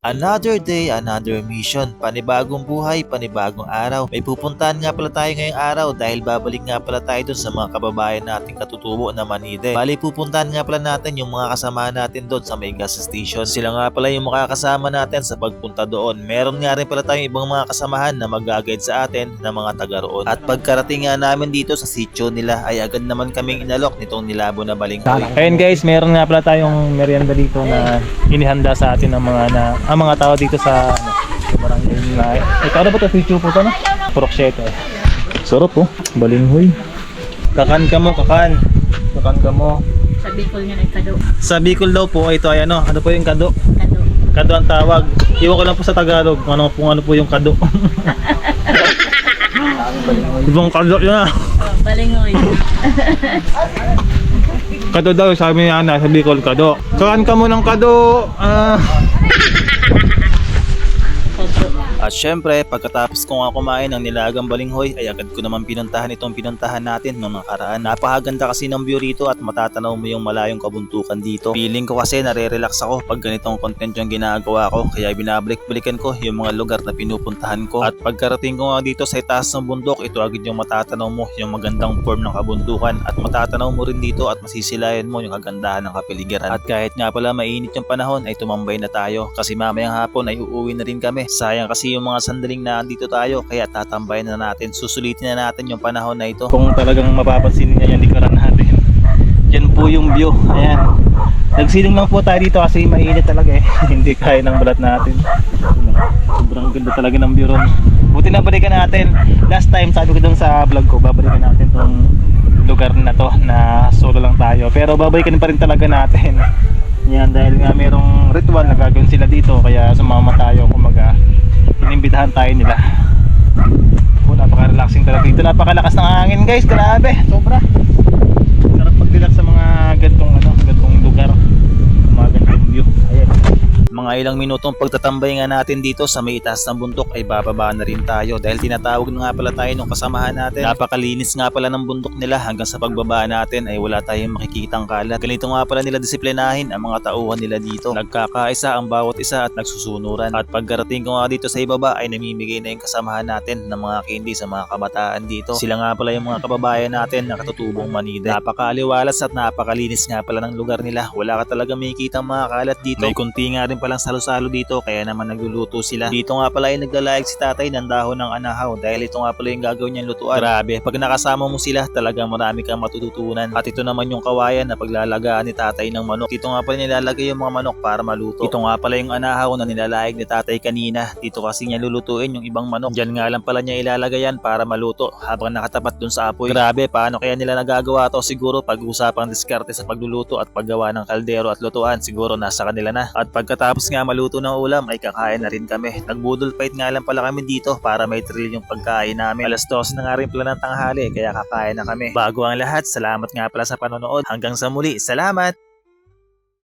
Another day, another mission. Panibagong buhay, panibagong araw. May pupuntahan nga pala tayo ngayong araw dahil babalik nga pala tayo dun sa mga kababayan nating katutubo na Manide. Bali pupuntahan nga pala natin yung mga kasama natin doon sa may gas station. Sila nga pala yung makakasama natin sa pagpunta doon. Meron nga rin pala tayong ibang mga kasamahan na mag-guide sa atin na mga taga roon. At pagkarating nga namin dito sa sitio nila ay agad naman kaming inalok nitong nilabo na balinghoy. Ayun guys, meron nga pala tayong merienda dito na inihanda sa atin ng mga tao dito sa barangay na. Ito ano ba ito? Sitio po ito, no? Purok-7. Sarap po, balinghoy. Kakan ka mo, kakan. Kakan ka mo. Sa Bicol nga nagkado. Sa Bicol daw po, ito ay ano po yung kado? Kado. Kado ang tawag. Iwan ko lang po sa Tagalog kung ano po yung kado. Ibang kado yun ah. Oh, balingoy. Kado daw, sabi ni Ana, sa Bicol kado. Kakan ka mo ng kado. At syempre, pagkatapos ko nga kumain ng nilagang balinghoy ay agad ko naman pinuntahan itong pinuntahan natin noong nakaraan. Napakaganda kasi ng view rito at matatanaw mo yung malayong kabuntukan dito. Feeling ko kasi nare-relax ako pag ganitong content yung ginagawa ko, kaya binabalik-balikan ko yung mga lugar na pinupuntahan ko. At pagkarating ko nga dito sa itaas ng bundok, ito agad yung matatanaw mo yung magandang form ng kabuntukan at matatanaw mo rin dito at masisilayan mo yung kagandahan ng kapiligiran. At kahit nga pala mainit yung panahon ay tumambay na tayo kasi mamayang hapon ay uuwi na rin kami. Sayang kasi yung mga sandaling na andito tayo kaya tatambay na natin, susulitin na natin yung panahon na ito. Kung talagang mapapansin niya yung likuran natin, yan po yung view. Ayan, nagsiling lang po tayo dito kasi mainit talaga eh. Hindi kaya ng balat natin. Sobrang ganda talaga ng view ron. Buti na balikan natin. Last time sabi ko dun sa vlog ko, babalikan natin tong lugar na to na solo lang tayo, pero babalikan pa rin talaga natin yan dahil nga merong ritual na gagawin sila dito, kaya sumama tayo. Kumaga inimbitahan tayo nila. Napaka-relaxing talaga dito. Napakalakas ng hangin guys, grabe, sobra. Sarap mag-relax sa mga gantong lugar, mga gantong view. Ayan. Mga ilang minutong pagtatambay nga natin dito sa may itaas ng bundok ay bababa na rin tayo dahil tinatawag na nga pala tayo ng kasamahan natin. Napakalinis nga pala ng bundok nila, hanggang sa pagbaba natin ay wala tayong makikitang kalat. Ganito nga pala nila disiplinahin ang mga tauhan nila dito. Nagkakaisa ang bawat isa at nagsusunuran. At pagkarating ko nga dito sa ibaba ay namimigay na yung kasamahan natin ng mga candy sa mga kabataan dito. Sila nga pala yung mga kababayan natin na katutubong Manide. Napakaaliwalas at napakalinis nga pala ng lugar nila. Wala ka talaga makikitang mga kalat dito. May kunti nga rin palang salo-salo dito kaya naman nagluluto sila. Dito nga pala ay naglalayag si tatay ng dahon ng anahaw dahil ito nga pala yung gagawin niyang lutuan. Grabe, pag nakasama mo sila talagang marami kang matututunan. At ito naman yung kawayan na paglalagaan ni tatay ng manok. Dito nga pala nilalagay yung mga manok para maluto. Ito nga pala yung anahaw na nilalayag ni tatay kanina. Dito kasi niya lulutuin yung ibang manok. Diyan nga lang pala niya ilalagay yan para maluto habang nakatapat dun sa apoy. Grabe, paano kaya nila nagagawa to? Siguro pag-usapang diskarte sa pagluluto at paggawa ng kaldero at lutuan, siguro nasa kanila na. At pagkatapos nga maluto ng ulam ay kakain na rin kami. Nagbudol fight nga lang pala kami dito para may thrill yung pagkain namin. Alas 12 na nga rin pala ng tanghali kaya kakain na kami. Bago ang lahat, salamat nga pala sa panonood. Hanggang sa muli, salamat!